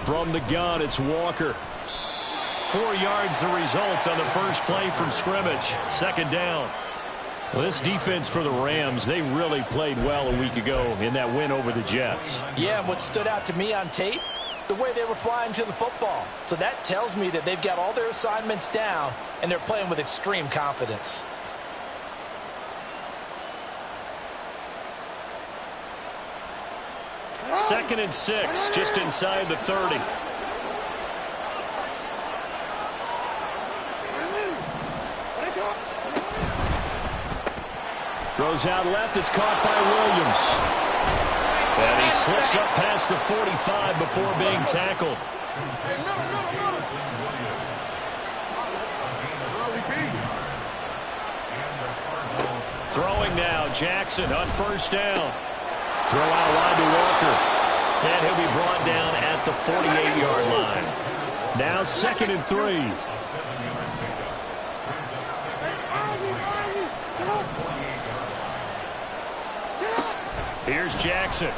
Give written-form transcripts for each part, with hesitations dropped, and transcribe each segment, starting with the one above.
From the gun, it's Walker. 4 yards the result on the first play from scrimmage. Second down. Well, this defense for the Rams, they really played well a week ago in that win over the Jets. Yeah, and what stood out to me on tape, the way they were flying to the football. So that tells me that they've got all their assignments down, and they're playing with extreme confidence. Second and 6, just inside the 30. Throws out left. It's caught by Williams. And he slips up past the 45 before being tackled. Throwing now, Jackson on first down. Throw out wide to Walker. And he'll be brought down at the 48-yard line. Now 2nd and 3. Here's Jackson.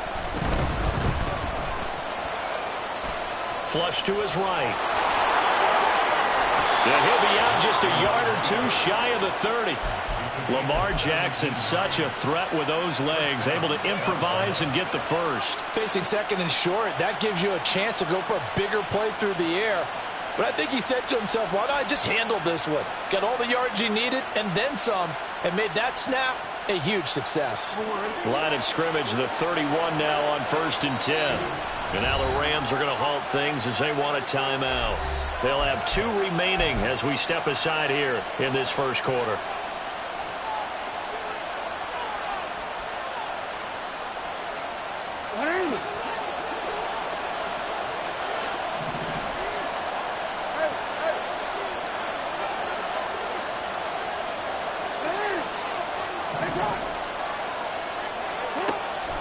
Flush to his right. And he'll be out just a yard or two shy of the 30. Lamar Jackson, such a threat with those legs, able to improvise and get the first. Facing 2nd and short, that gives you a chance to go for a bigger play through the air. But I think he said to himself, why don't I just handle this one? Got all the yards he needed and then some, and made that snap a huge success. Line of scrimmage, the 31 now on 1st and 10. And now the Rams are going to halt things as they want a timeout. They'll have 2 remaining as we step aside here in this first quarter.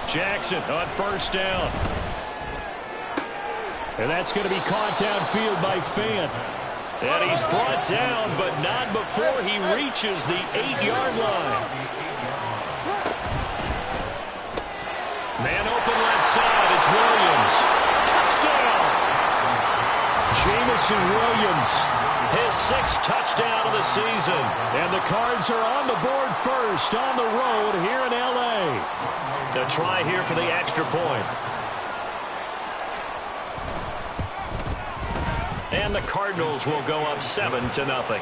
Jackson on first down. And that's going to be caught downfield by Fant. And he's brought down, but not before he reaches the 8-yard line. Man open left side. It's Williams. Touchdown! Jameson Williams, his 6th touchdown of the season. And the Cards are on the board first on the road here in L.A. A try here for the extra point. And the Cardinals will go up 7-0.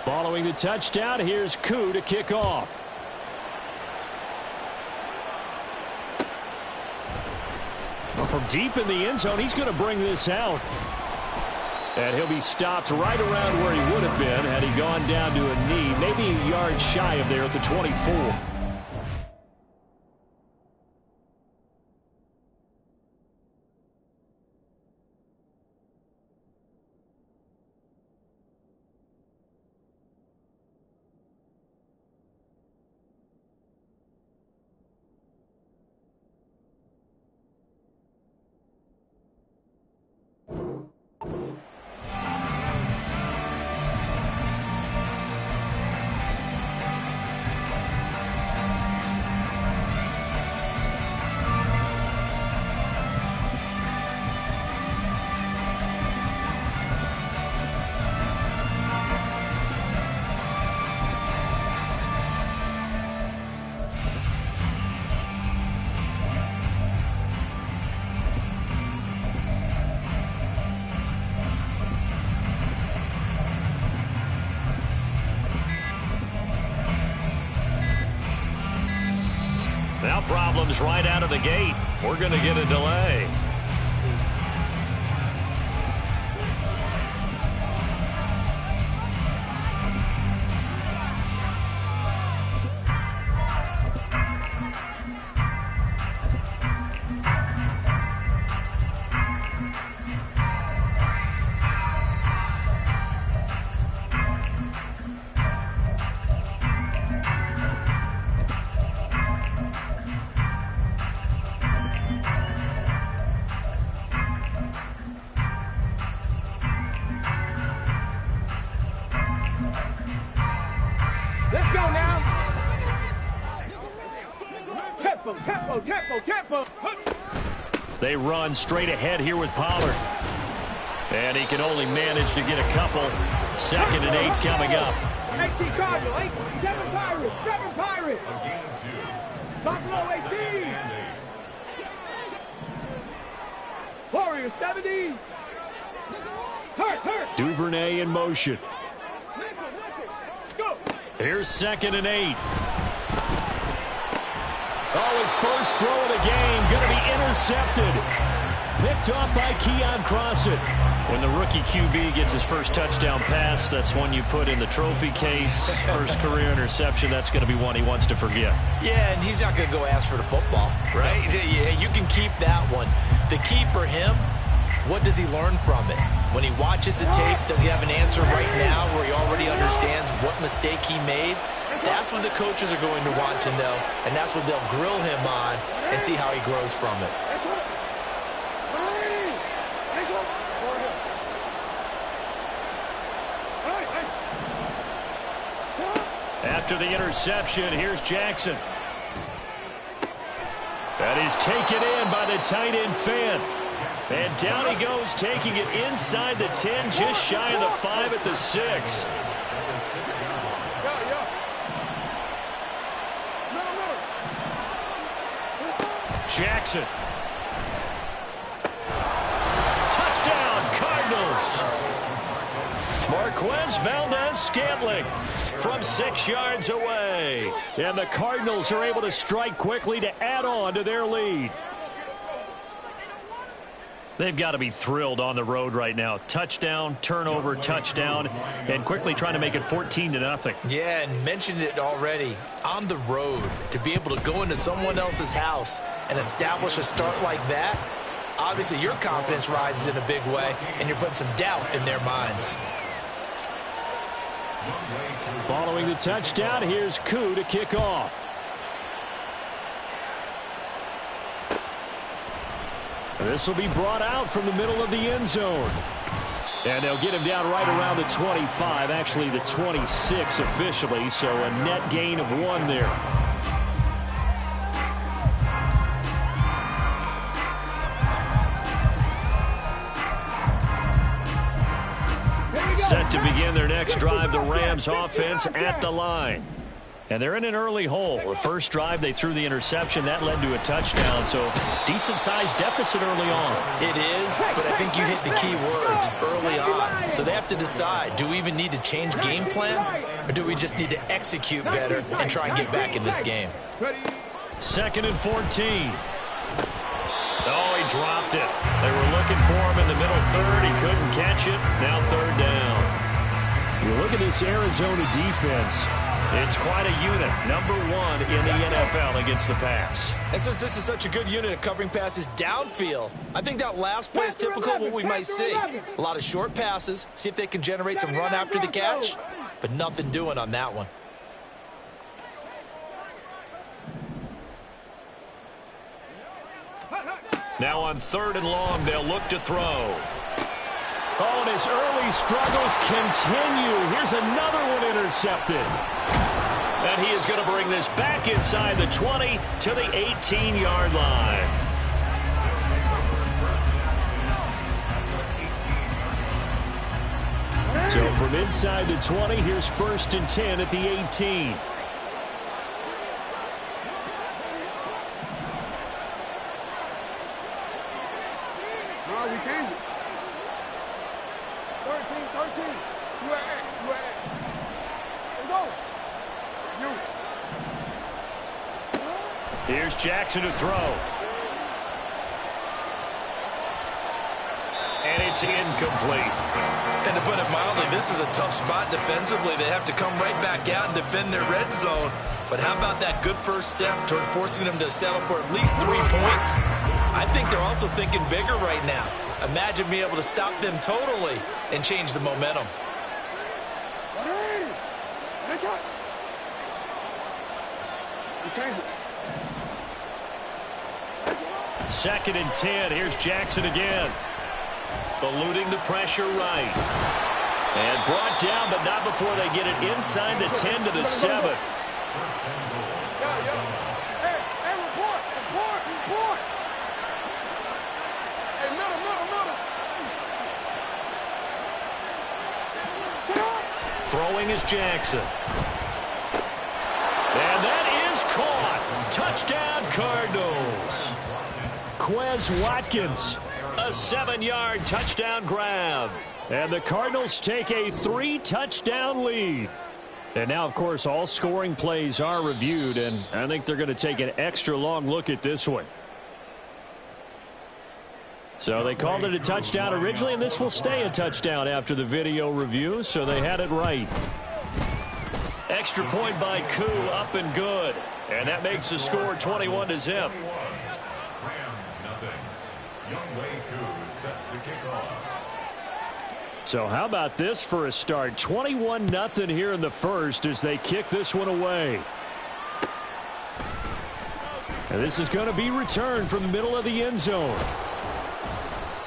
Following the touchdown, here's Koo to kick off. From deep in the end zone, he's going to bring this out. And he'll be stopped right around where he would have been had he gone down to a knee, maybe a yard shy of there at the 24. Now problems right out of the gate. We're going to get a delay. Let's go now. Tempo, tempo, tempo, tempo. They run straight ahead here with Pollard. And he can only manage to get a couple. 2nd and 8 coming up. AC Cardinal, 7 Pirates, 7 Pirates. Buffalo 18. Warriors 70. Hurt. Duvernay in motion. Go. Here's 2nd and 8. Oh, his first throw of the game going to be intercepted. Picked off by Keion Crossett. When the rookie QB gets his first touchdown pass, that's one you put in the trophy case. First career interception, that's going to be one he wants to forget. Yeah, and he's not going to go ask for the football, right? Yeah, you can keep that one. The key for him, what does he learn from it? When he watches the tape, does he have an answer right now where he already understands what mistake he made? That's what the coaches are going to want to know, and that's what they'll grill him on and see how he grows from it. After the interception, here's Jackson. That is taken in by the tight end Fant. And down he goes, taking it inside the 10, just shy of the 5 at the 6. Jackson. Touchdown, Cardinals. Marquez Valdez-Scantling from 6 yards away. And the Cardinals are able to strike quickly to add on to their lead. They've got to be thrilled on the road right now. Touchdown, turnover, touchdown, and quickly trying to make it 14-0. Yeah, and mentioned it already. On the road, to be able to go into someone else's house and establish a start like that, obviously your confidence rises in a big way, and you're putting some doubt in their minds. Following the touchdown, here's Koo to kick off. This will be brought out from the middle of the end zone. And they'll get him down right around the 25, actually the 26 officially, so a net gain of 1 there. Set to begin their next drive, the Rams offense at the line. And they're in an early hole. The first drive, they threw the interception. That led to a touchdown, so decent-sized deficit early on. It is, but I think you hit the key words, early on. So they have to decide, do we even need to change game plan, or do we just need to execute better and try and get back in this game? 2nd and 14. Oh, he dropped it. They were looking for him in the middle third. He couldn't catch it. Now 3rd down. You look at this Arizona defense. It's quite a unit, number 1 in the NFL against the pass. And since this is such a good unit of covering passes downfield, I think that last play is typical of what we might see. A lot of short passes, see if they can generate some run after the catch, but nothing doing on that one. Now on 3rd and long, they'll look to throw. Oh, and his early struggles continue. Here's another one intercepted. And he is going to bring this back inside the 20 to the 18-yard line. So from inside the 20, here's 1st and 10 at the 18. No, we changed it. 13. You at X. Let's go. You. Here's Jackson to throw. And it's incomplete. And to put it mildly, this is a tough spot defensively. They have to come right back out and defend their red zone. But how about that good first step toward forcing them to settle for at least 3 points? I think they're also thinking bigger right now. Imagine being able to stop them totally and change the momentum. Second and 10. Here's Jackson again. Eluding the pressure right. And brought down, but not before they get it inside the 10 to the 7. Hey, report. Hey, middle. Shut up. Throwing is Jackson. And that is caught. Touchdown, Cardinals. Quez Watkins, a 7-yard touchdown grab. And the Cardinals take a 3-touchdown lead. And now, of course, all scoring plays are reviewed, and I think they're going to take an extra long look at this one. So they called it a touchdown originally, and this will stay a touchdown after the video review, so they had it right. Extra point by Koo, up and good. And that makes the score 21-0. So how about this for a start? 21-0 here in the first as they kick this one away. And this is going to be returned from the middle of the end zone.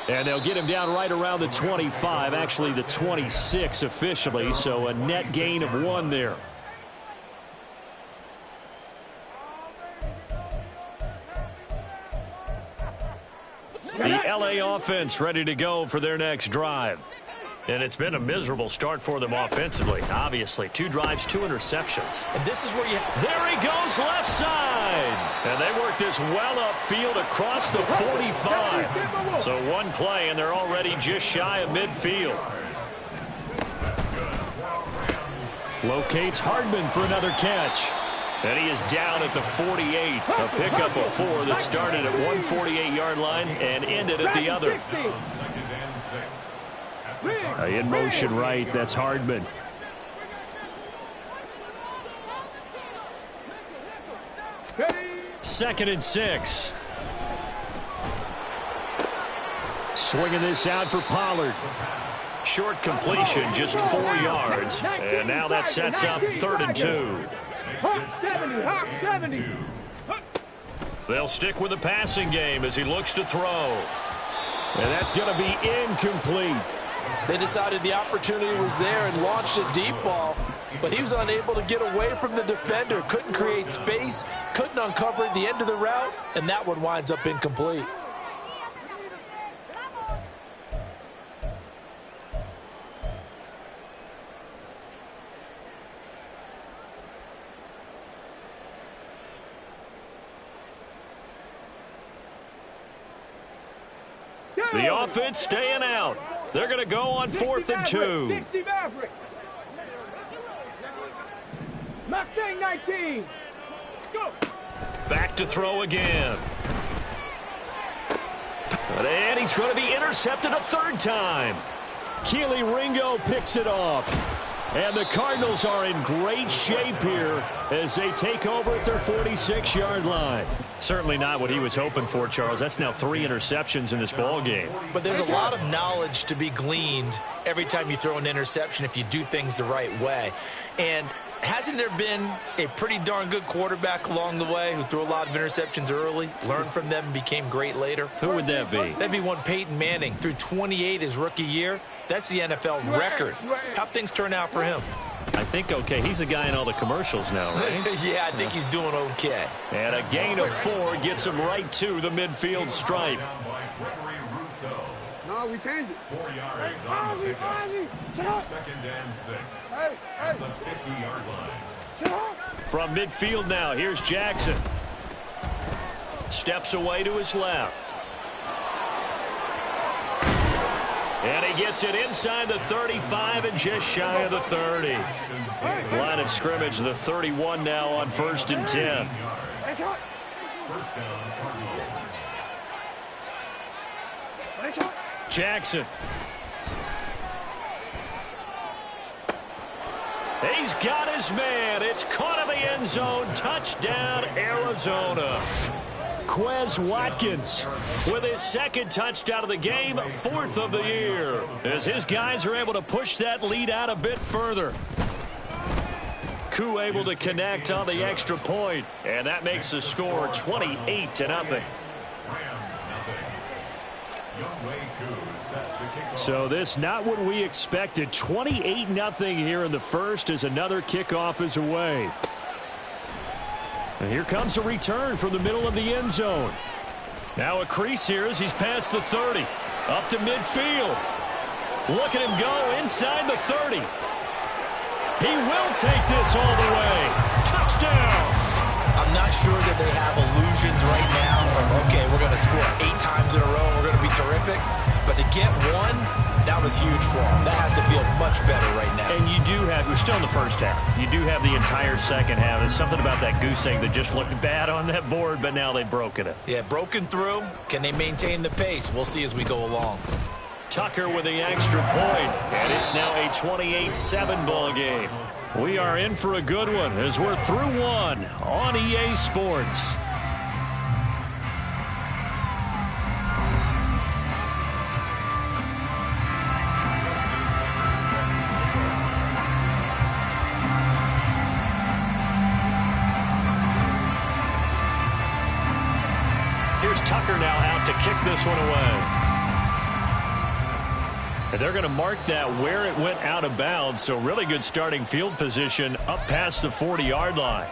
And they'll get him down right around the 25, actually the 26 officially, so a net gain of 1 there. The LA offense ready to go for their next drive. And it's been a miserable start for them offensively. Obviously, 2 drives, 2 interceptions. And this is where you... There he goes, left side. And they work this well upfield across the 45. So 1 play, and they're already just shy of midfield. Locates Hardman for another catch. And he is down at the 48. A pickup of 4 that started at 148-yard line and ended at the other. In motion right, that's Hardman. Second and 6. Swinging this out for Pollard. Short completion, just 4 yards. And now that sets up 3rd and 2. Hawk 70. They'll stick with the passing game as he looks to throw. And that's going to be incomplete. They decided the opportunity was there and launched a deep ball, but he was unable to get away from the defender. Couldn't create space, couldn't uncover the end of the route, and that one winds up incomplete. The offense staying out. They're going to go on 4th and 2. 60 Maverick. Mustang 19. Go. Back to throw again. And he's going to be intercepted a 3rd time. Keely Ringo picks it off. And the Cardinals are in great shape here as they take over at their 46-yard line. Certainly not what he was hoping for, Charles. That's now 3 interceptions in this ball game. But there's a lot of knowledge to be gleaned every time you throw an interception if you do things the right way. And hasn't there been a pretty darn good quarterback along the way who threw a lot of interceptions early, learned from them, and became great later? Who would that be? That'd be one Peyton Manning. Threw 28 his rookie year. That's the NFL record. How'd things turn out for him? I think okay. He's a guy in all the commercials now, right? Yeah, I think he's doing okay. And a gain of 4 gets him right to the midfield stripe. No, we changed it. 4 yards on the pickup. Shut up. 2nd and 6. Hey. At the 50-yard line. Shut up. From midfield now, here's Jackson. Steps away to his left. And he gets it inside the 35 and just shy of the 30. Line of scrimmage, the 31 now on 1st and 10. First down, Cardinals. Jackson. He's got his man. It's caught in the end zone. Touchdown, Arizona. Quez Watkins with his 2nd touchdown of the game, 4th of the year, as his guys are able to push that lead out a bit further. Koo able to connect on the extra point, and that makes the score 28-0. So this not what we expected. 28-0 here in the first as another kickoff is away. And here comes a return from the middle of the end zone. Now a crease here as he's past the 30. Up to midfield. Look at him go inside the 30. He will take this all the way. Touchdown. I'm not sure that they have illusions right now of, okay, we're going to score 8 times in a row and we're going to be terrific. But to get one, that was huge for them. That has to feel much better right now. And you do have, we're still in the first half. You do have the entire second half. There's something about that goose egg that just looked bad on that board, but now they've broken it. Yeah, broken through. Can they maintain the pace? We'll see as we go along. Tucker with the extra point, and it's now a 28-7 ball game. We are in for a good one as we're through one on EA Sports. Here's Tucker now out to kick this one away. And they're going to mark that where it went out of bounds, so really good starting field position up past the 40-yard line.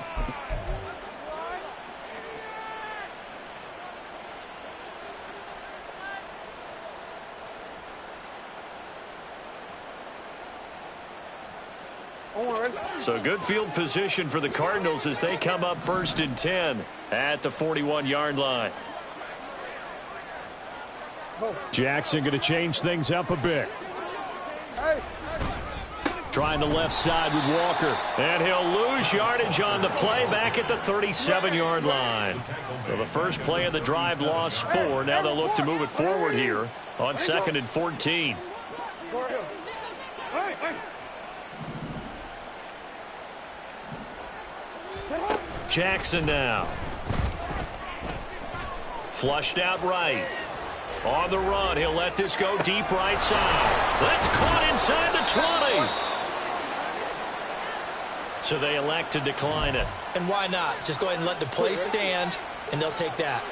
So good field position for the Cardinals as they come up 1st and 10 at the 41-yard line. Jackson going to change things up a bit. Trying the left side with Walker. And he'll lose yardage on the play back at the 37-yard line. So the first play of the drive lost 4. Now they'll look to move it forward here on 2nd and 14. Jackson now. Flushed out right. On the run, he'll let this go deep right side. That's caught inside the 20. So they elect to decline it. And why not? Just go ahead and let the play stand, and they'll take that.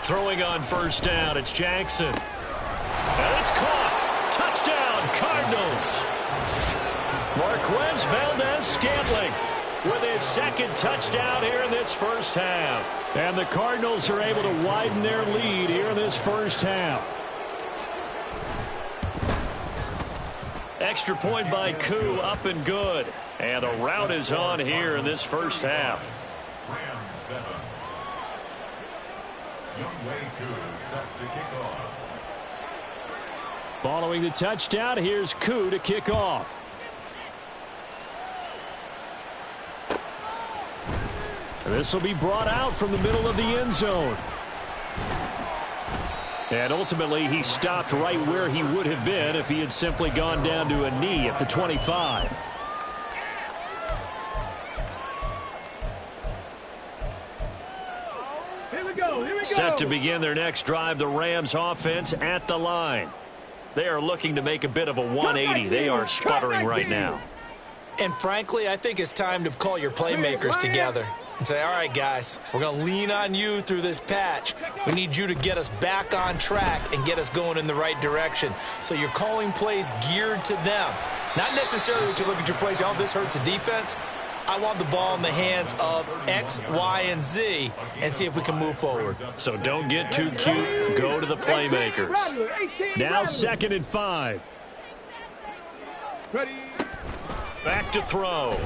Throwing on 1st down, it's Jackson. And it's caught. Touchdown, Cardinals. Marquez Valdez-Scantling with his 2nd touchdown here in this first half. And the Cardinals are able to widen their lead here in this first half. Extra point by Koo, up and good. And a rout is on here in this first half. Rams 7. Younghoe Koo set to kick off. Following the touchdown, here's Koo to kick off. This will be brought out from the middle of the end zone. And ultimately, he stopped right where he would have been if he had simply gone down to a knee at the 25. Here we go. Set to begin their next drive, the Rams offense at the line. They are looking to make a bit of a 180. They are sputtering right now. And frankly, I think it's time to call your playmakers together and say, all right, guys, we're going to lean on you through this patch. We need you to get us back on track and get us going in the right direction. So you're calling plays geared to them. Not necessarily what you look at your plays, oh, this hurts the defense. I want the ball in the hands of X, Y, and Z and see if we can move forward. So don't get too cute. Go to the playmakers. Now 2nd and 5. Back to throw.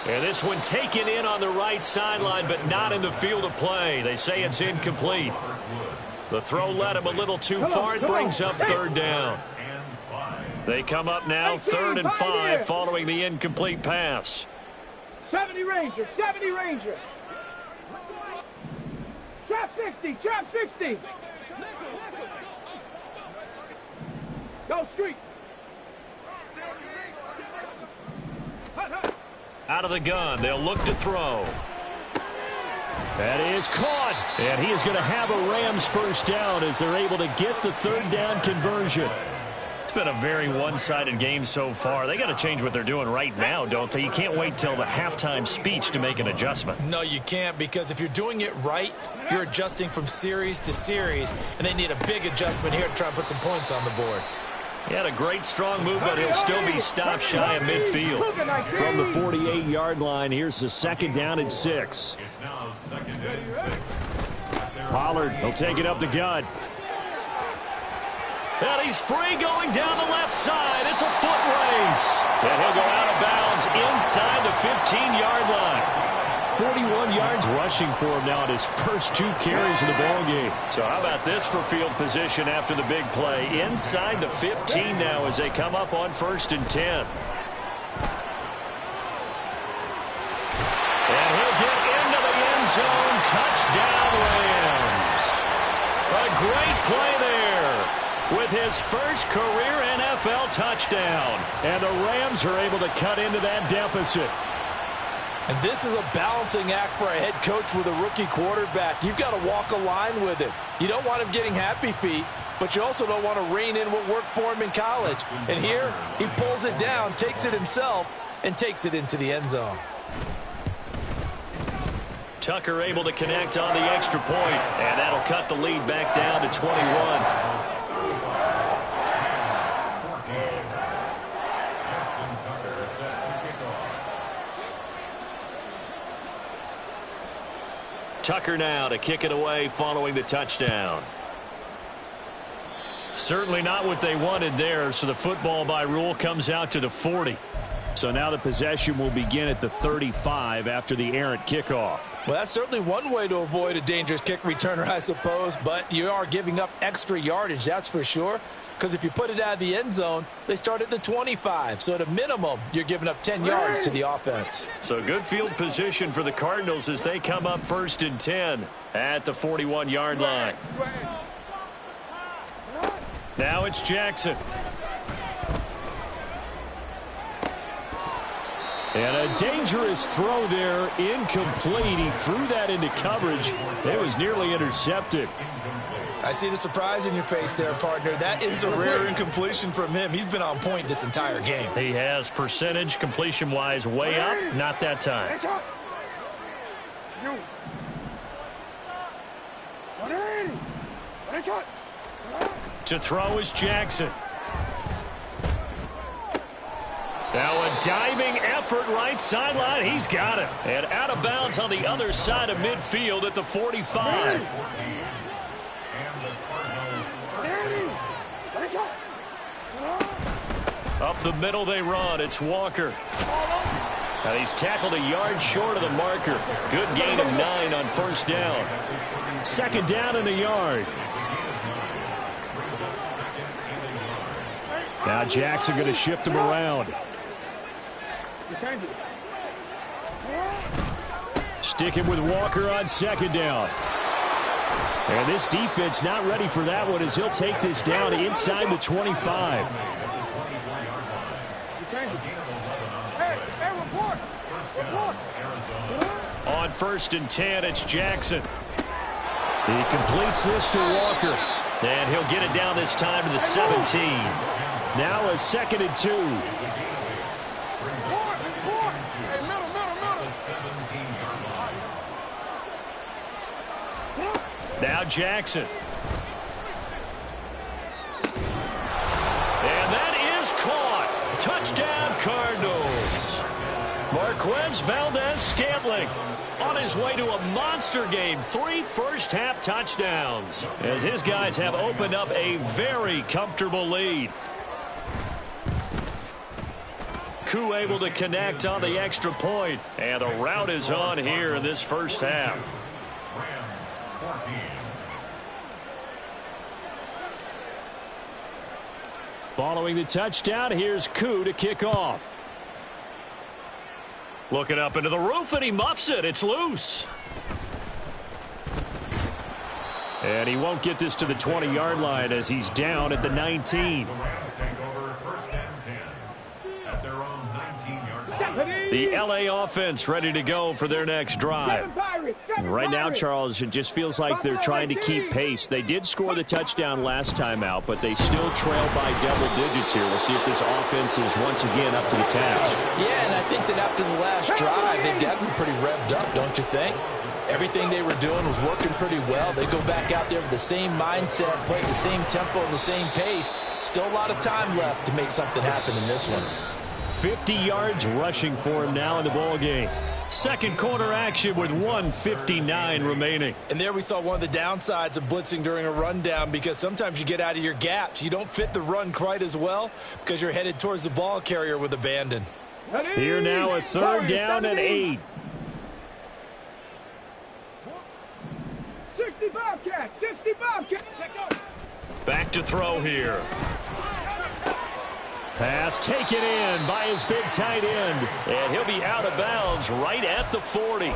And this one taken in on the right sideline, but not in the field of play. They say it's incomplete. The throw led him a little too far. It brings up 3rd down. They come up now 3rd and 5 following the incomplete pass. 70 Rangers, 70 Rangers. Trap 60, trap 60. Go street. Out of the gun, they'll look to throw. That is caught, and he is going to have a Rams 1st down as they're able to get the 3rd down conversion. It's been a very one-sided game so far. They got to change what they're doing right now, don't they? You can't wait till the halftime speech to make an adjustment. No, you can't, because if you're doing it right, you're adjusting from series to series, and they need a big adjustment here to try and put some points on the board. He had a great strong move, but he'll still be stopped shy of midfield. From the 48-yard line, here's the 2nd down and 6. It's now 2nd and 6. Pollard, he'll take it up the gut. And he's free going down the left side. It's a foot race. And he'll go out of bounds inside the 15-yard line. 41 yards rushing for him now in his first 2 carries in the ballgame. So how about this for field position after the big play? Inside the 15 now as they come up on 1st and 10. And he'll get into the end zone. Touchdown, Rams. A great play there with his first career NFL touchdown. And the Rams are able to cut into that deficit. And this is a balancing act for a head coach with a rookie quarterback. You've got to walk a line with him. You don't want him getting happy feet, but you also don't want to rein in what worked for him in college. And here, he pulls it down, takes it himself, and takes it into the end zone. Tucker able to connect on the extra point, and that'll cut the lead back down to 21. Tucker now to kick it away following the touchdown. Certainly not what they wanted there, so the football by rule comes out to the 40. So now the possession will begin at the 35 after the errant kickoff. Well, that's certainly one way to avoid a dangerous kick returner, I suppose, but you are giving up extra yardage, that's for sure. Because if you put it out of the end zone, they start at the 25. So at a minimum, you're giving up 10 yards to the offense. So good field position for the Cardinals as they come up 1st and 10 at the 41-yard line. Now it's Jackson. And a dangerous throw there, incomplete. He threw that into coverage. It was nearly intercepted. I see the surprise in your face there, partner. That is a rare incompletion from him. He's been on point this entire game. He has percentage completion-wise way up. Not that time. To throw is Jackson. Now a diving effort right sideline. He's got it. And out of bounds on the other side of midfield at the 45. Up the middle they run. It's Walker. And he's tackled a yard short of the marker. Good gain of 9 on 1st down. 2nd down and a yard. Now Jackson going to shift him around. Sticking with Walker on 2nd down. And this defense not ready for that one as he'll take this down inside the 25. On 1st and 10, it's Jackson. He completes this to Walker. And he'll get it down this time to the 17. Now a 2nd and 2. Now Jackson. And that is caught. Touchdown Cardinals. Marquez Valdez-Scantling on his way to a monster game. 3 first-half touchdowns as his guys have opened up a very comfortable lead. Koo able to connect on the extra point, and the route is on here in this first half. Following the touchdown, here's Koo to kick off. Looking up into the roof, and he muffs it. It's loose. And he won't get this to the 20-yard line as he's down at the 19. The Rams take over 1st and 10 at their own 19-yard line. The L.A. offense ready to go for their next drive. Right now, Charles, it just feels like they're trying to keep pace. They did score the touchdown last time out, but they still trail by double digits here. We'll see if this offense is once again up to the task. Yeah, and I think that after the last drive, they've got to be pretty revved up, don't you think? Everything they were doing was working pretty well. They go back out there with the same mindset, play at the same tempo and the same pace. Still a lot of time left to make something happen in this one. 50 yards rushing for him now in the ball game. Second quarter action with 1:59 remaining. And there we saw one of the downsides of blitzing during a rundown, because sometimes you get out of your gaps. You don't fit the run quite as well because you're headed towards the ball carrier with abandon. Here now, a third down and 8. 60 Bobcats, 60 Bobcats. Back to throw here. Pass taken in by his big tight end. And he'll be out of bounds right at the 40.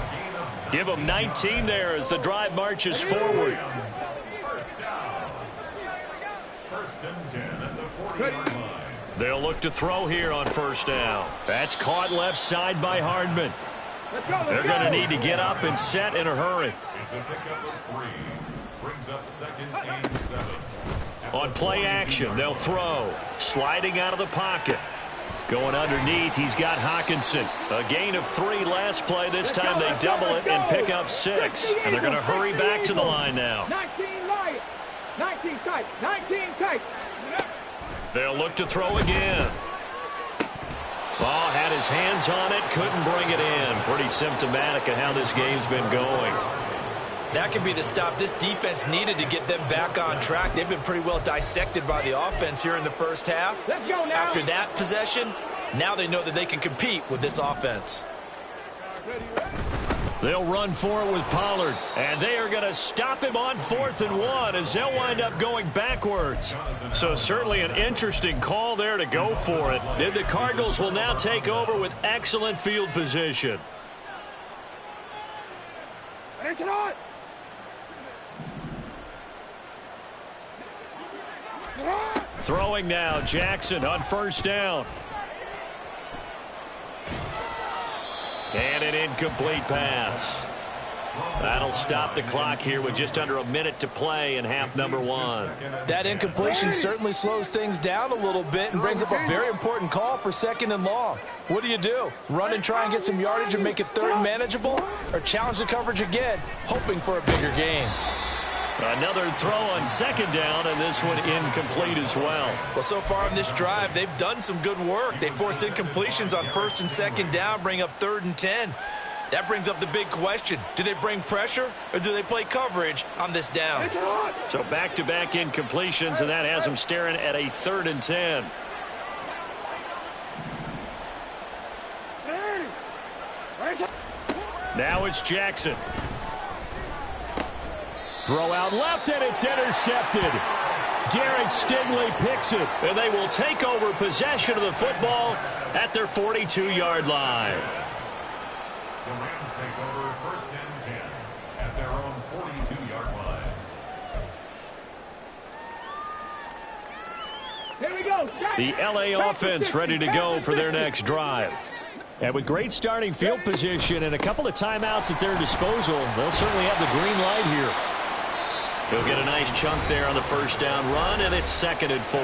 Give him 19 there as the drive marches forward. First and 10 at the 40-yard line. They'll look to throw here on first down. That's caught left side by Hardman. They're going to need to get up and set in a hurry. It's a pickup of 3. Brings up second and 7. On play action, they'll throw. Sliding out of the pocket. Going underneath, he's got Hockenson. A gain of 3 last play. This time they double it and pick up 6. And they're going to hurry back to the line now. 19 Lions, 19 tight, 19 tight. They'll look to throw again. Ball had his hands on it, couldn't bring it in. Pretty symptomatic of how this game's been going. That could be the stop this defense needed to get them back on track. They've been pretty well dissected by the offense here in the first half. Let's go now. After that possession, now they know that they can compete with this offense. They'll run for it with Pollard, and they are going to stop him on 4th and 1 as they'll wind up going backwards. So certainly an interesting call there to go for it. And the Cardinals will now take over with excellent field position. It's on. Throwing now, Jackson on first down. And an incomplete pass. That'll stop the clock here with just under a minute to play in half number 1. That incompletion certainly slows things down a little bit and brings up a very important call for 2nd and long. What do? Run and try and get some yardage and make it 3rd manageable? Or challenge the coverage again, hoping for a bigger gain? Another throw on 2nd down, and this one incomplete as well. Well, so far in this drive, they've done some good work. They force incompletions on 1st and 2nd down, bring up 3rd and 10. That brings up the big question. Do they bring pressure or do they play coverage on this down? So back-to-back incompletions, and that has them staring at a 3rd and 10. Now it's Jackson. Throw out left, and it's intercepted. Derek Stingley picks it. And they will take over possession of the football at their 42-yard line. The Rams take over 1st and 10 at their own 42-yard line. Here we go. The L.A. offense ready to go for their next drive. And with great starting field position and a couple of timeouts at their disposal, they'll certainly have the green light here. He'll get a nice chunk there on the first down run, and it's 2nd and 4.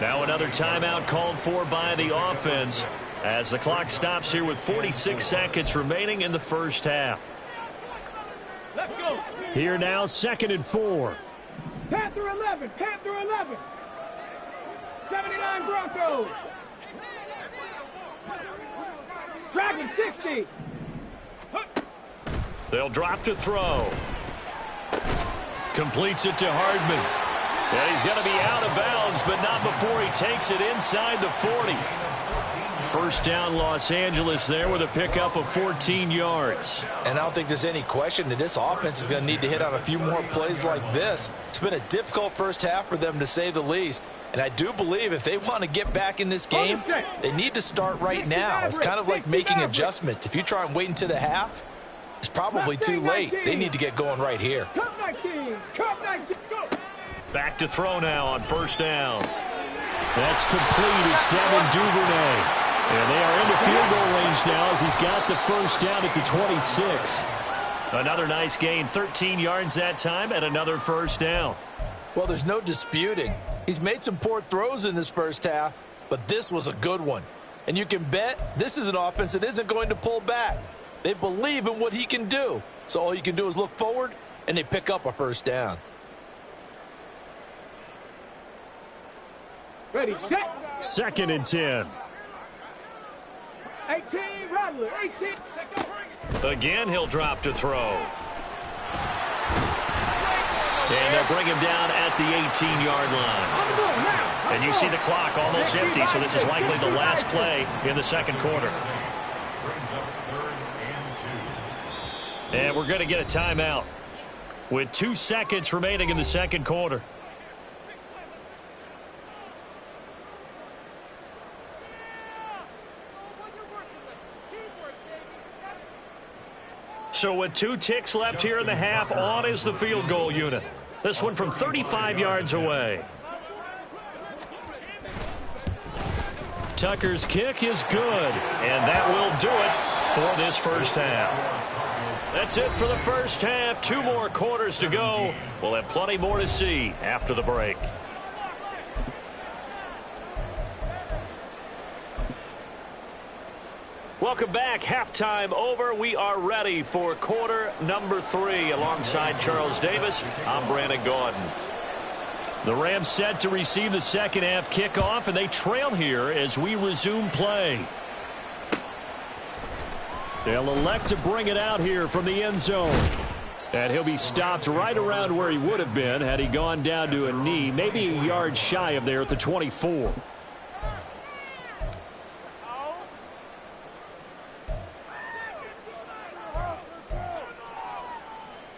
Now another timeout called for by the offense as the clock stops here with 46 seconds remaining in the first half. Let's go. Here now, 2nd and 4. Panther 11, Panther 11. 79 Broncos. Dragon 60. They'll drop to throw. Completes it to Hardman. And he's going to be out of bounds, but not before he takes it inside the 40. First down, Los Angeles there with a pickup of 14 yards. And I don't think there's any question that this offense is going to need to hit on a few more plays like this. It's been a difficult first half for them, to say the least. And I do believe if they want to get back in this game, they need to start right now. It's kind of like making adjustments. If you try and wait until the half, it's probably too late. They need to get going right here. Cup 19, Cup 19, go. Back to throw now on first down. That's complete. It's Devin Duvernay. And they are into field goal range now as he's got the first down at the 26. Another nice gain, 13 yards that time, and another first down. Well, there's no disputing. He's made some poor throws in this first half, but this was a good one. And you can bet this is an offense that isn't going to pull back. They believe in what he can do. So all you can do is look forward, and they pick up a first down. Ready, set. 2nd and 10. 18, Rattler, 18. Again, he'll drop to throw. And they'll bring him down at the 18-yard line. And you see the clock almost empty, so this is likely the last play in the second quarter. And we're going to get a timeout with 2 seconds remaining in the second quarter. So with 2 ticks left here in the half, on is the field goal unit. This one from 35 yards away. Tucker's kick is good, and that will do it for this first half. That's it for the first half. 2 more quarters to go. We'll have plenty more to see after the break. Welcome back. Halftime over. We are ready for quarter number 3. Alongside Charles Davis, I'm Brandon Gaudin. The Rams set to receive the second half kickoff, and they trail here as we resume play. They'll elect to bring it out here from the end zone. And he'll be stopped right around where he would have been had he gone down to a knee, maybe a yard shy of there at the 24.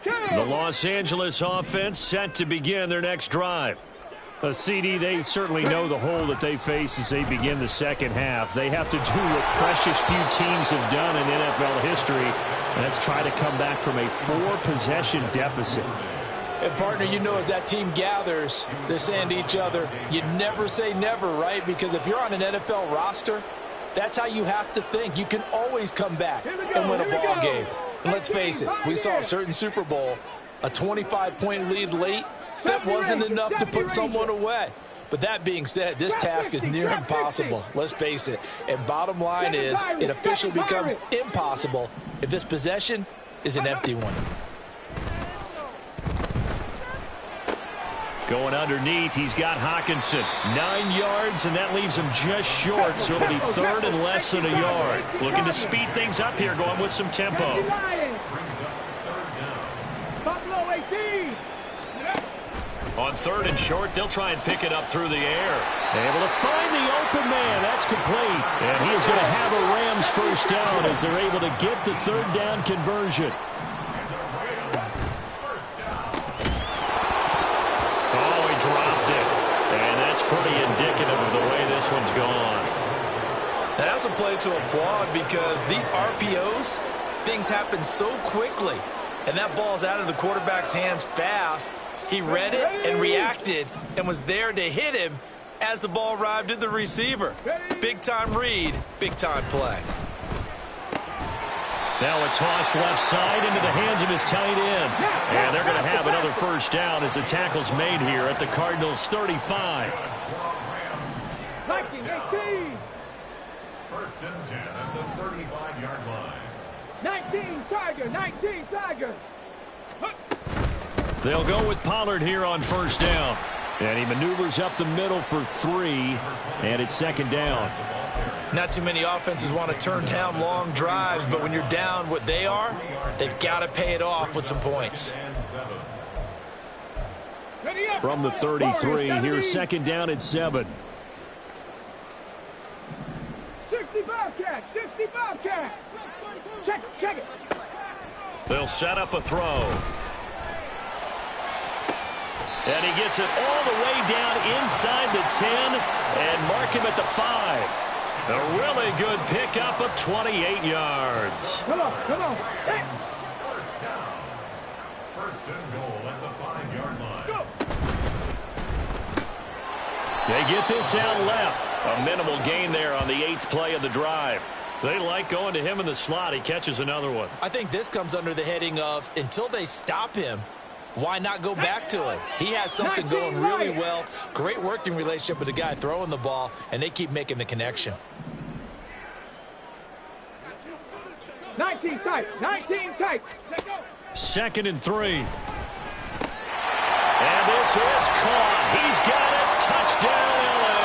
The Los Angeles offense set to begin their next drive. CD, they certainly know the hole that they face as they begin the second half. They have to do what precious few teams have done in NFL history, and that's try to come back from a 4-possession deficit. And, partner, you know as that team gathers, they're saying to each other, you never say never, right? Because if you're on an NFL roster, that's how you have to think. You can always come back and win a ball game. And let's face it, we saw a certain Super Bowl, a 25-point lead late. That wasn't enough to put someone away. But that being said, this task is near impossible. Let's face it. And bottom line is, it officially becomes impossible if this possession is an empty one. Going underneath, he's got Hockenson. 9 yards, and that leaves him just short, so it'll be 3rd and less than a yard. Looking to speed things up here, going with some tempo. Buffalo 18. On 3rd and short, they'll try and pick it up through the air. Able to find the open man. That's complete. And he is going to have a Rams first down as they're able to get the 3rd down conversion. Dropped it, and that's pretty indicative of the way this one's gone. Now, that's a play to applaud because these RPOs, things happen so quickly, and that ball's out of the quarterback's hands fast. He read it and reacted and was there to hit him as the ball arrived at the receiver. Big-time read, big-time play. Now a toss left side into the hands of his tight end. And they're going to have another first down as the tackle's made here at the Cardinals' 35. 19-18. 1st and 10 at the 35-yard line. 19 Tiger, 19 Tiger. They'll go with Pollard here on first down. And he maneuvers up the middle for 3, and it's 2nd down. Not too many offenses want to turn down long drives, but when you're down what they are, they've got to pay it off with some points. From the 33, here's 2nd down at 7. 60 Bobcat, 60 Bobcat. Check it. They'll set up a throw. And he gets it all the way down inside the 10 and mark him at the 5. A really good pickup of 28 yards. Come on. Hey. First down. 1st and goal at the 5-yard line. Go. They get this out left. A minimal gain there on the 8th play of the drive. They like going to him in the slot. He catches another one. I think this comes under the heading of until they stop him, why not go back to it? He has something going really well. Great working relationship with the guy throwing the ball, and they keep making the connection. 19 tight. 19 tight. 2nd and 3. And this is caught. He's got it. Touchdown, L.A.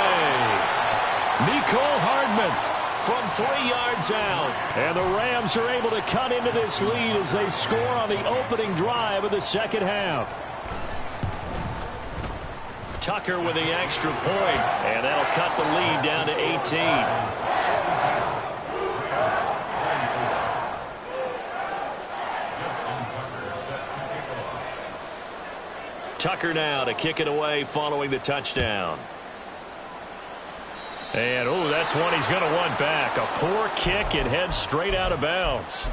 Mecole Hardman from 3 yards out. And the Rams are able to cut into this lead as they score on the opening drive of the second half. Tucker with the extra point, and that'll cut the lead down to 18. Tucker now to kick it away following the touchdown. And, oh, that's one he's going to want back. A poor kick and heads straight out of bounds.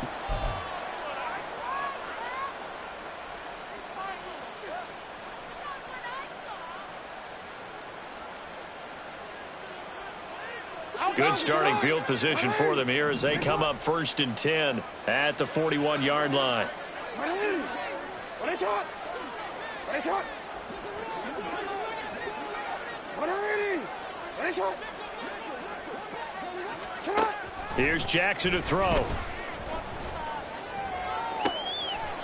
Good starting field position for them here as they come up 1st and 10 at the 41-yard line. Here's Jackson to throw.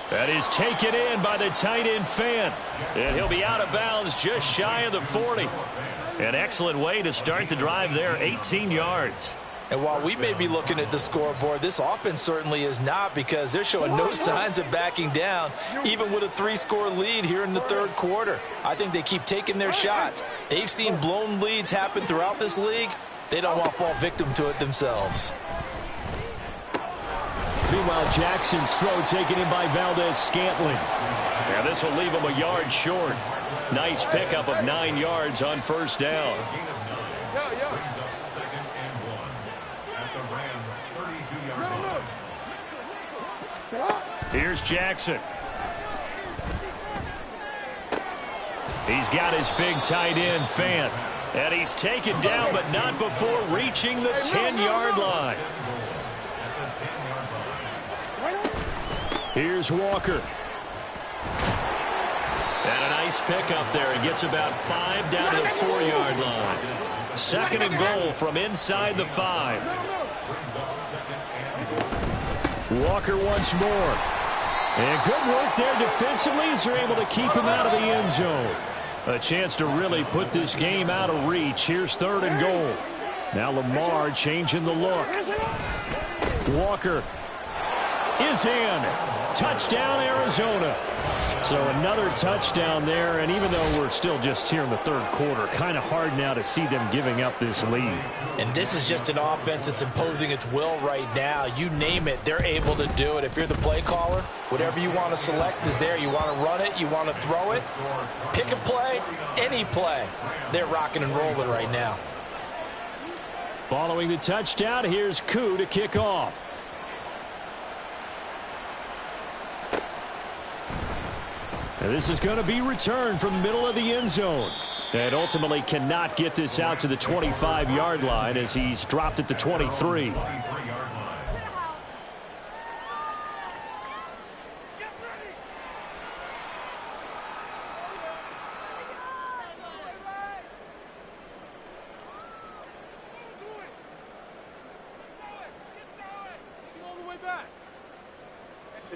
That is taken in by the tight end Fant. And he'll be out of bounds just shy of the 40. An excellent way to start the drive there, 18 yards. And while we may be looking at the scoreboard, this offense certainly is not, because they're showing no signs of backing down, even with a 3-score lead here in the 3rd quarter. I think they keep taking their shots. They've seen blown leads happen throughout this league. They don't want to fall victim to it themselves. Meanwhile, Jackson's throw taken in by Valdez-Scantling. Yeah, this will leave him a yard short. Nice pickup of 9 yards on 1st down. Here's Jackson. He's got his big tight end, Fant. And he's taken down, but not before reaching the 10-yard line. Here's Walker. And a nice pickup there. He gets about 5 down to the 4-yard line. 2nd and goal from inside the 5. Walker once more. And good work there defensively as they're able to keep him out of the end zone. A chance to really put this game out of reach. Here's 3rd and goal. Now Lamar changing the look. Walker is in. Touchdown, Arizona. So another touchdown there, and even though we're still just here in the 3rd quarter, kind of hard now to see them giving up this lead. And this is just an offense that's imposing its will right now. You name it, they're able to do it. If you're the play caller, whatever you want to select is there. You want to run it, you want to throw it, pick a play, any play. They're rocking and rolling right now. Following the touchdown, here's Koo to kick off. And this is going to be returned from the middle of the end zone. And ultimately cannot get this out to the 25-yard line as he's dropped at the 23.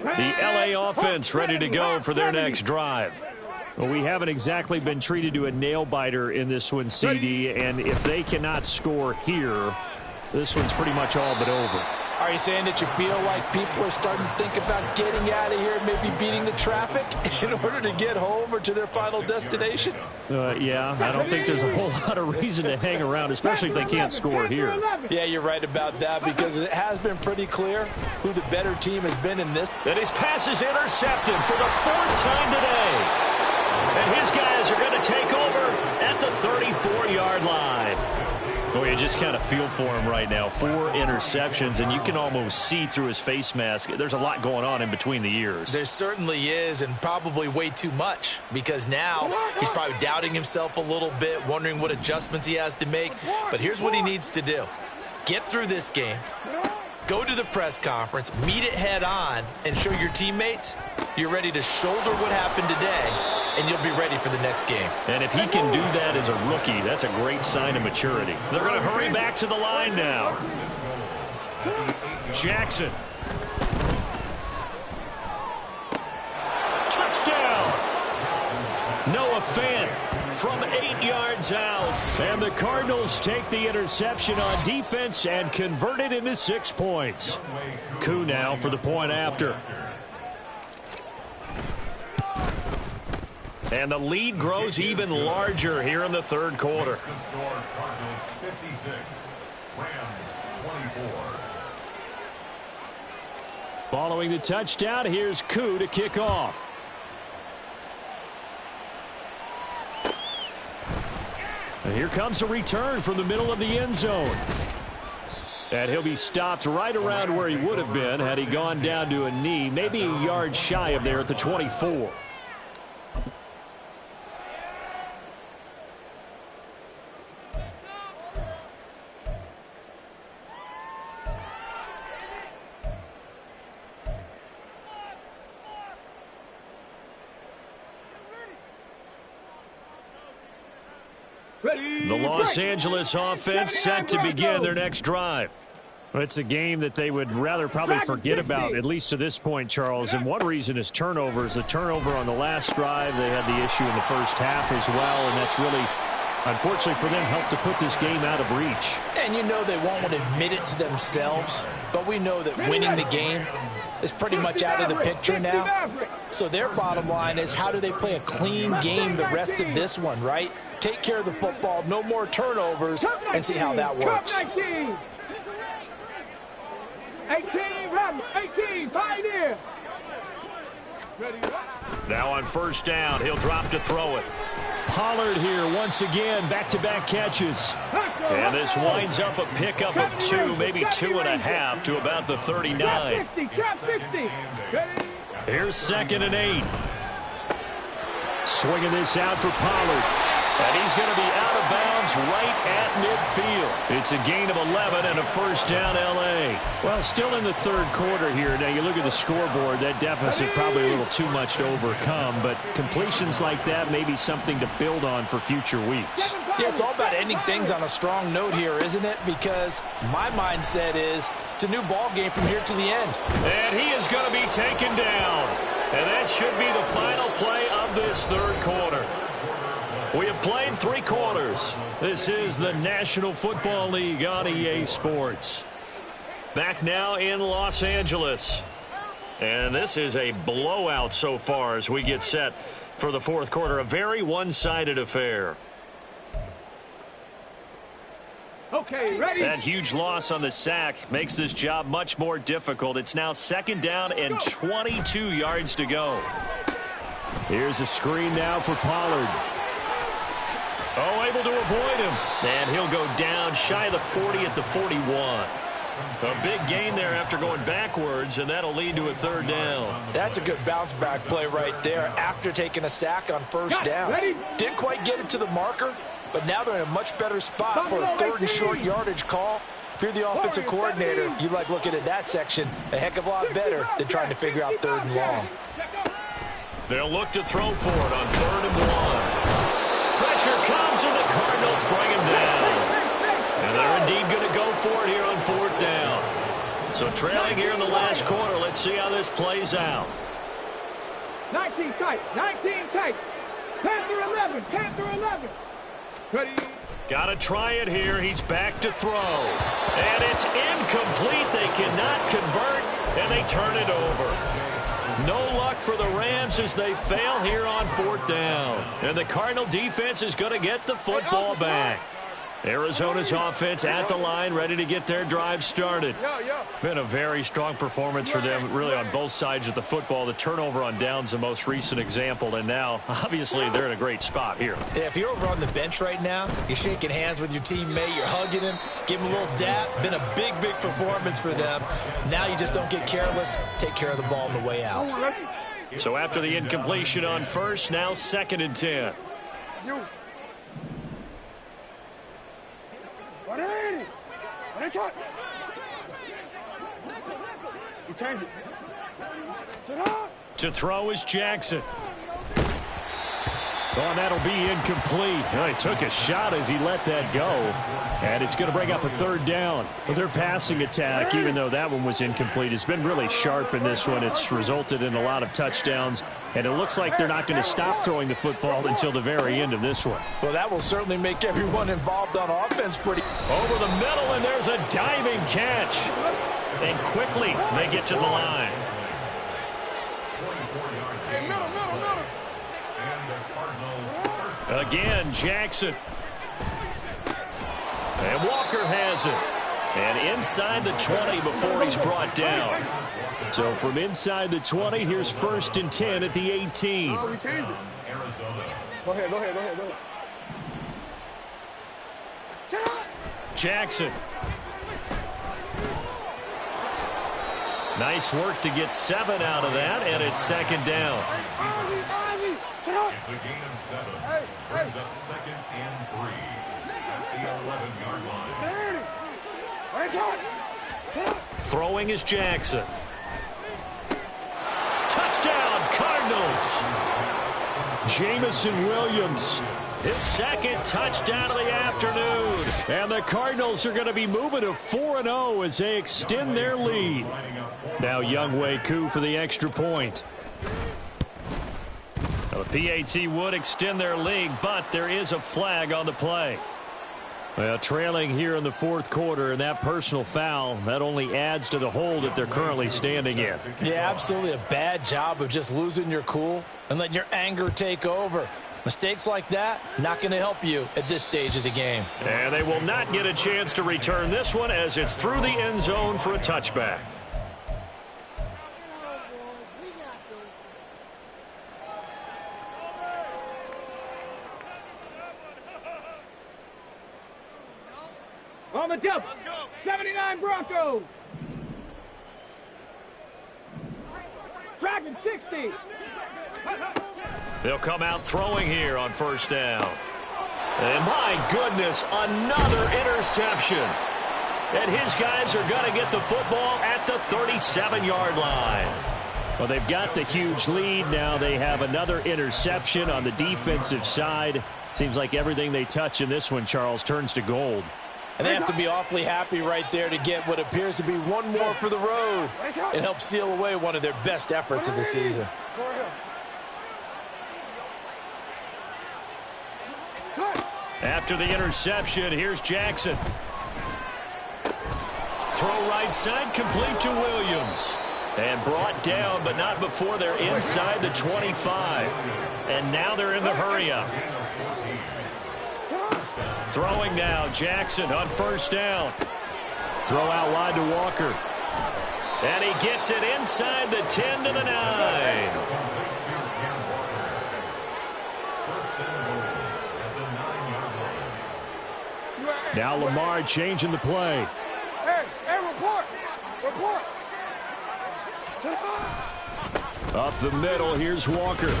The LA offense ready to go for their next drive. Well, we haven't exactly been treated to a nail-biter in this one, CD, and if they cannot score here, this one's pretty much all but over. Are you saying that you feel like people are starting to think about getting out of here and maybe beating the traffic in order to get home or to their final destination? Yeah, I don't think there's a whole lot of reason to hang around, especially if they can't score here. Yeah, you're right about that, because it has been pretty clear who the better team has been in this. And his pass is intercepted for the 4th time today. And his guys are going to take over at the 34-yard line. Well, you just kind of feel for him right now. 4 interceptions, and you can almost see through his face mask. There's a lot going on in between the ears. There certainly is, and probably way too much, because now he's probably doubting himself a little bit, wondering what adjustments he has to make. But here's what he needs to do. Get through this game, go to the press conference, meet it head on, and show your teammates you're ready to shoulder what happened today, and you'll be ready for the next game. And if he can do that as a rookie, that's a great sign of maturity. They're going to hurry back to the line now. Jackson. Touchdown! Noah Fant from 8 yards out. And the Cardinals take the interception on defense and convert it into 6 points. Koo now for the point after. And the lead grows even larger here in the third quarter. Cardinals 56, Rams 24. Following the touchdown, here's Koo to kick off. And here comes a return from the middle of the end zone. And he'll be stopped right around where he would have been had he gone down to a knee, maybe a yard shy of there at the 24. The Los Angeles offense set to begin their next drive. It's a game that they would rather probably forget about, at least to this point, Charles. And one reason is turnovers. The turnover on the last drive, they had the issue in the first half as well, and that's really, unfortunately for them, helped to put this game out of reach. And you know they won't want to admit it to themselves, but we know that winning the game is pretty much out of the picture now. So their bottom line is, how do they play a clean game the rest of this one, right? Take care of the football, no more turnovers, and see how that works. 18, Pioneer. Now on first down, he'll drop to throw it. Pollard here once again, back-to-back catches. And this winds up a pickup of 2, maybe 2.5 to about the 39. Here's 2nd and 8. Swinging this out for Pollard. And he's going to be out of bounds right at midfield. It's a gain of 11 and a first down, L.A. Well, still in the third quarter here. Now, you look at the scoreboard, that deficit probably a little too much to overcome, but completions like that may be something to build on for future weeks. Yeah, it's all about ending things on a strong note here, isn't it? Because my mindset is it's a new ball game from here to the end. And he is going to be taken down. And that should be the final play of this third quarter. We have played 3 quarters. This is the National Football League on EA Sports. Back now in Los Angeles. And this is a blowout so far as we get set for the fourth quarter. A very one-sided affair. Okay, ready. That huge loss on the sack makes this job much more difficult. It's now 2nd down and 22 yards to go. Here's a screen now for Pollard. Oh, able to avoid him. And he'll go down shy of the 40 at the 41. A big gain there after going backwards, and that'll lead to a 3rd down. That's a good bounce-back play right there after taking a sack on first down. Didn't quite get it to the marker, but now they're in a much better spot for a 3rd and short yardage call. If you're the offensive coordinator, you like looking at that section a heck of a lot better than trying to figure out 3rd and long. They'll look to throw for it on 3rd and 1. Pressure comes, and the Cardinals bring him down. And they're indeed going to go for it here on 4th down. So trailing here in the last quarter, let's see how this plays out. 19 tight. Panther 11. Ready. Got to try it here. He's back to throw. And it's incomplete. They cannot convert, and they turn it over. No luck for the Rams as they fail here on 4th down. And the Cardinal defense is going to get the football back. Arizona's offense at the line, ready to get their drive started. Been a very strong performance for them, really, on both sides of the football. The turnover on downs, the most recent example, and now, obviously, they're in a great spot here. Yeah, if you're over on the bench right now, you're shaking hands with your teammate, you're hugging him, give him a little dap. Been a big, big performance for them. Now you just don't get careless. Take care of the ball on the way out. So after the incompletion on first, now 2nd and 10. To throw is Jackson. Oh, and that'll be incomplete. Oh, he took a shot as he let that go. And it's going to bring up a 3rd down. Well, their passing attack, even though that one was incomplete, has been really sharp in this one. It's resulted in a lot of touchdowns. And it looks like they're not going to stop throwing the football until the very end of this one. Well, that will certainly make everyone involved on offense pretty. Over the middle, and there's a diving catch. And quickly, they get to the line. Again, Jackson. And Walker has it. And inside the 20 before he's brought down. So from inside the 20, here's 1st and 10 at the 18. Oh, we changed it. Go ahead. Jackson. Nice work to get 7 out of that, and it's 2nd down. It's a gain of 7. Brings up 2nd and 3 at the 11-yard line. Throwing is Jackson. Touchdown, Cardinals. Jamison Williams, his 2nd touchdown of the afternoon. And the Cardinals are going to be moving to 4-0 as they extend their lead. Now Younghoe Koo for the extra point. Now the PAT would extend their lead, but there is a flag on the play. Well, trailing here in the 4th quarter, and that personal foul, that only adds to the hole that they're currently standing in. Yeah, absolutely a bad job of just losing your cool and letting your anger take over. Mistakes like that, not going to help you at this stage of the game. And they will not get a chance to return this one as it's through the end zone for a touchback. On the double. 79 Broncos. Dragon 60. They'll come out throwing here on 1st down. And my goodness, another interception. And his guys are going to get the football at the 37-yard line. Well, they've got the huge lead. Now they have another interception on the defensive side. Seems like everything they touch in this one, Charles, turns to gold. And they have to be awfully happy right there to get what appears to be one more for the road. It helps seal away one of their best efforts of the season. After the interception, here's Jackson. Throw right side, complete to Williams. And brought down, but not before they're inside the 25. And now they're in the hurry-up. Throwing now, Jackson on 1st down. Throw out wide to Walker. And he gets it inside the 10 to the 9. Now Lamar changing the play. Hey, report. Up the middle, here's Walker.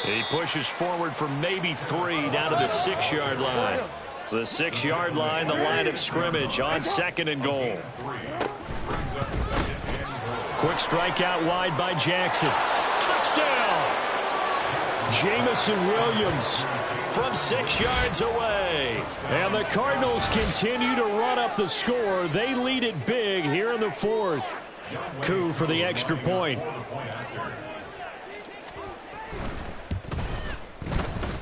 He pushes forward for maybe 3 down to the 6-yard line. The 6-yard line, the line of scrimmage on 2nd and goal. Quick strike out wide by Jackson. Touchdown! Jamison Williams from 6 yards away. And the Cardinals continue to run up the score. They lead it big here in the 4th. Koo for the extra point.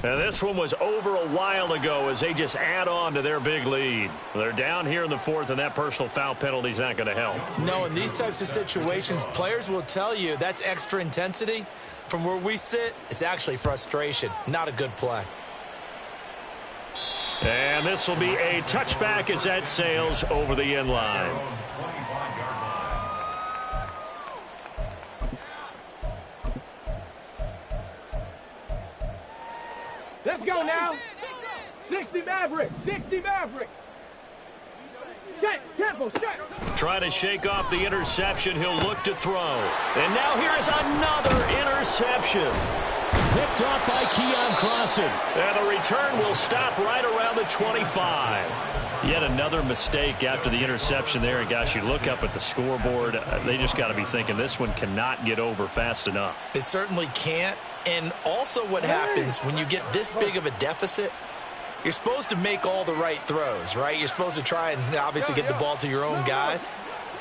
Now this one was over a while ago as they just add on to their big lead. They're down here in the 4th, and that personal foul penalty is not going to help. No, in these types of situations, players will tell you that's extra intensity. From where we sit, it's actually frustration, not a good play. And this will be a touchback as that sails over the end line. Let's go now. 60 Maverick. 60 Maverick. Set. Temple. Set. Trying to shake off the interception. He'll look to throw. And now here is another interception. Picked off by Keon Clausen. And the return will stop right around the 25. Yet another mistake after the interception there. And gosh, you look up at the scoreboard. They just got to be thinking this one cannot get over fast enough. It certainly can't. And also what happens when you get this big of a deficit, you're supposed to make all the right throws, right? You're supposed to try and obviously get the ball to your own guys.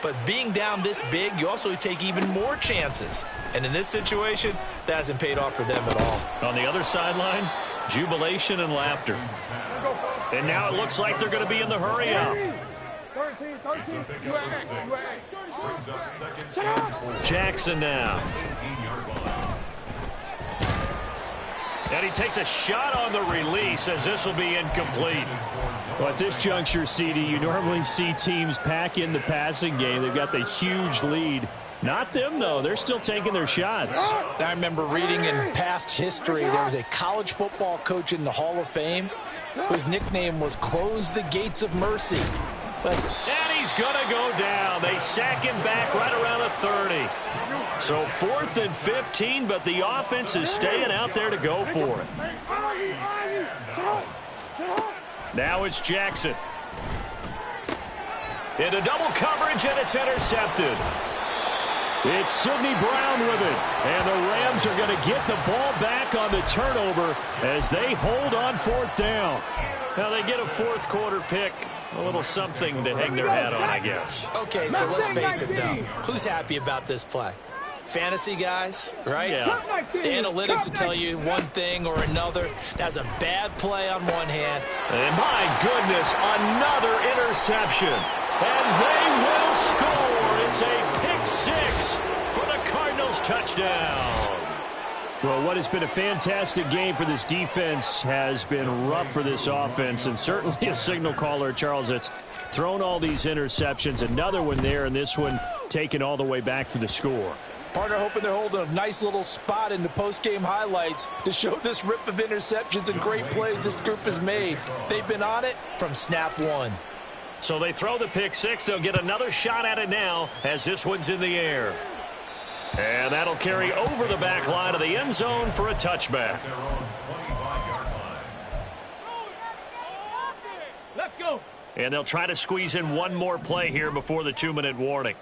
But being down this big, you also take even more chances. And in this situation, that hasn't paid off for them at all. On the other sideline, jubilation and laughter. And now it looks like they're going to be in the hurry up. 13. Jackson now. And he takes a shot on the release as this will be incomplete. Well, at this juncture, CD, you normally see teams pack in the passing game. They've got the huge lead. Not them, though. They're still taking their shots. I remember reading in past history, there was a college football coach in the Hall of Fame whose nickname was Close the Gates of Mercy. And he's going to go down. They sack him back right around the 30. So 4th and 15, but the offense is staying out there to go for it. Now it's Jackson. Into double coverage, and it's intercepted. It's Sidney Brown with it. And the Rams are going to get the ball back on the turnover as they hold on 4th down. Now they get a 4th quarter pick. A little something to hang their hat on, I guess. Okay, so let's face it, though. Who's happy about this play? Fantasy guys, right? Yeah. The analytics will tell you one thing or another. That's a bad play on one hand. And my goodness, another interception. And they will score. It's a pick 6 for the Cardinals touchdown. Well, what has been a fantastic game for this defense has been rough for this offense, and certainly a signal caller, Charles, that's thrown all these interceptions. Another one there, and this one taken all the way back for the score. Partner hoping they're holding a nice little spot in the post-game highlights to show this rip of interceptions and great plays this group has made. They've been on it from snap one. So they throw the pick 6. They'll get another shot at it now as this one's in the air. And that'll carry over the back line of the end zone for a touchback. Let's go. And they'll try to squeeze in one more play here before the 2-minute warning.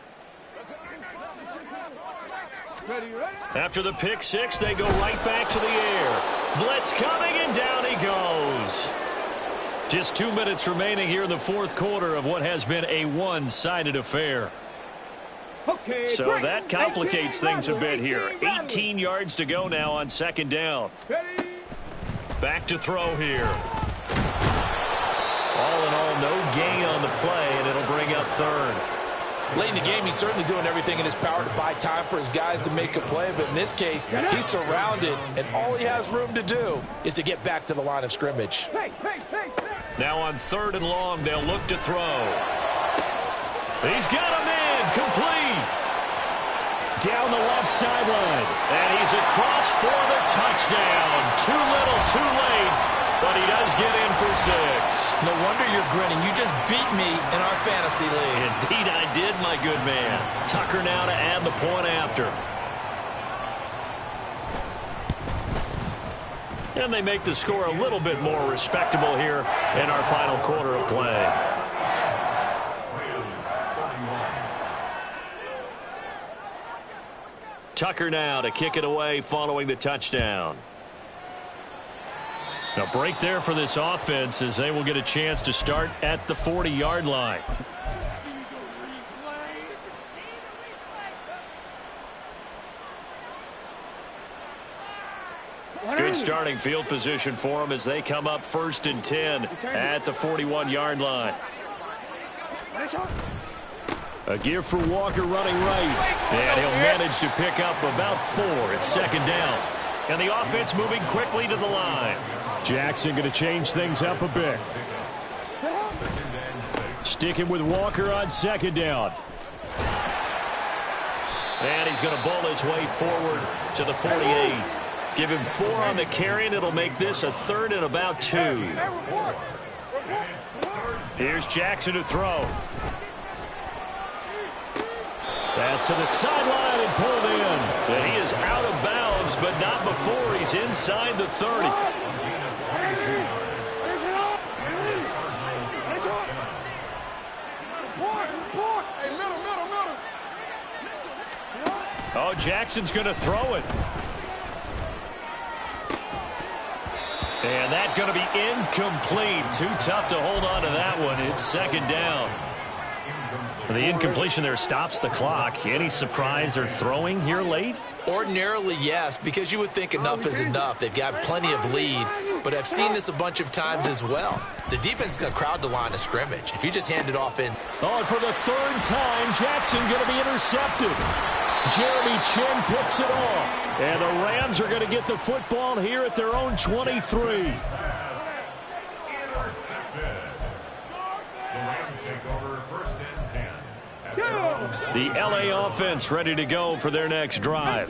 Ready. After the pick 6, they go right back to the air. Blitz coming, and down he goes. Just 2 minutes remaining here in the 4th quarter of what has been a one-sided affair. Okay, So great. that complicates 18 things a bit here. 18 18 yards to go now on 2nd down. Ready. Back to throw here. All in all, no gain on the play, and it'll bring up 3rd. Late in the game, he's certainly doing everything in his power to buy time for his guys to make a play. But in this case, he's surrounded, and all he has room to do is to get back to the line of scrimmage. Hey. Now on 3rd and long, they'll look to throw. He's got him in, complete. Down the left sideline. And he's across for the touchdown. Too little, too late, but he does get in for 6. No wonder you're grinning. You just beat me in our fantasy league. Indeed I did, my good man. Tucker now to add the point after. And they make the score a little bit more respectable here in our final quarter of play. Tucker now to kick it away following the touchdown. Now break there for this offense as they will get a chance to start at the 40-yard line. Good starting field position for them as they come up 1st and 10 at the 41-yard line. A gear for Walker running right. And he'll manage to pick up about 4 at 2nd down. And the offense moving quickly to the line. Jackson going to change things up a bit. Sticking with Walker on second down. And he's going to bowl his way forward to the 48. Give him 4 on the carry, and it'll make this a 3rd and about 2. Here's Jackson to throw. Pass to the sideline and pulled in. And he is out of bounds, but not before he's inside the 30. Oh, Jackson's going to throw it. And that's going to be incomplete. Too tough to hold on to that one. It's second down. The incompletion there stops the clock. Any surprise they're throwing here late? Ordinarily, yes, because you would think enough is enough. They've got plenty of lead, but I've seen this a bunch of times as well. The defense is going to crowd the line of scrimmage. If you just hand it off in. Oh, and for the 3rd time, Jackson going to be intercepted. Jeremy Chinn picks it off. And the Rams are going to get the football here at their own 23. Intercepted. The Rams take over 1st and 10. At their own The LA offense ready to go for their next drive.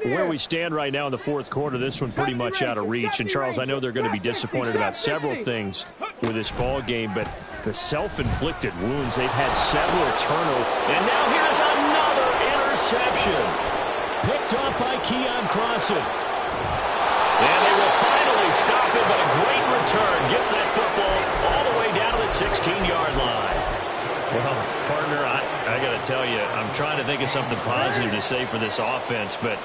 Where we stand right now in the 4th quarter, this one pretty much out of reach. And, Charles, I know they're going to be disappointed about several things with this ball game, but the self-inflicted wounds, they've had several turnovers. And now here's another interception. Picked off by Keon Crossan. And they will finally stop him, but a great return. Gets that football all the way down to the 16-yard line. Well, partner, I got to tell you, I'm trying to think of something positive to say for this offense, but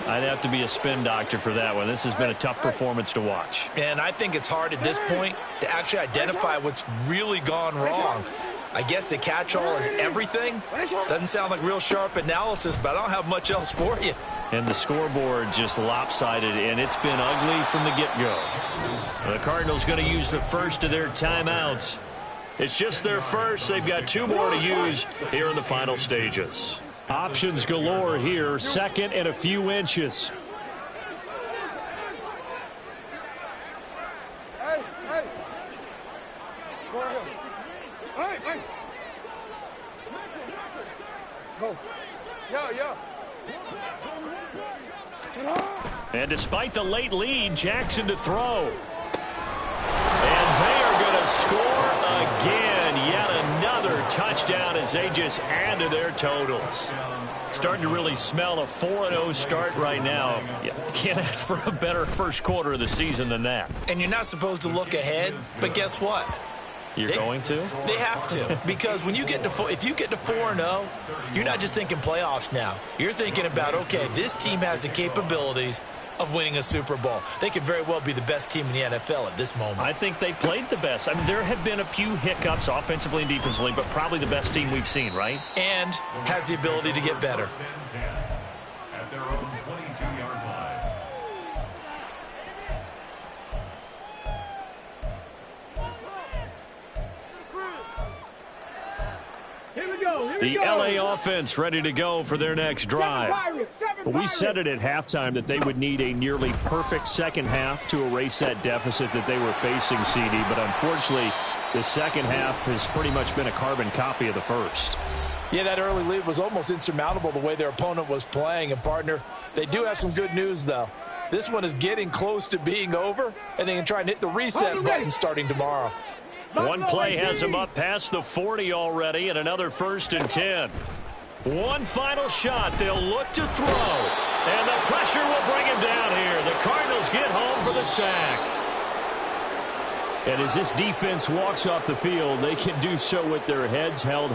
I'd have to be a spin doctor for that one. This has been a tough performance to watch. And I think it's hard at this point to actually identify what's really gone wrong. I guess the catch-all is everything. Doesn't sound like real sharp analysis, but I don't have much else for you. And the scoreboard just lopsided, and it's been ugly from the get-go. The Cardinals going to use the first of their timeouts. It's just their first. They've got 2 more to use here in the final stages. Options galore here. 2nd and a few inches. And despite the late lead, Jackson to throw. And they are going to score again. Yet another touchdown as they just add to their totals. Starting to really smell a 4-0 start right now. You can't ask for a better first quarter of the season than that. And you're not supposed to look ahead, but guess what? You're going to? They have to, because when you get to if you get to 4-0, you're not just thinking playoffs now. You're thinking about, okay, this team has the capabilities of winning a Super Bowl. They could very well be the best team in the NFL at this moment. I think they played the best. I mean, there have been a few hiccups offensively and defensively, but probably the best team we've seen, right? And has the ability to get better. at their own 22-yard line. The LA offense ready to go for their next drive. Well, we said it at halftime that they would need a nearly perfect second half to erase that deficit that they were facing, CD. But unfortunately, the second half has pretty much been a carbon copy of the first. Yeah, that early lead was almost insurmountable the way their opponent was playing. And, partner, they do have some good news, though. This one is getting close to being over, and they can try and hit the reset button starting tomorrow. One play has him up past the 40 already, and another 1st and 10. One final shot. They'll look to throw. And the pressure will bring him down here. The Cardinals get home for the sack. And as this defense walks off the field, they can do so with their heads held high.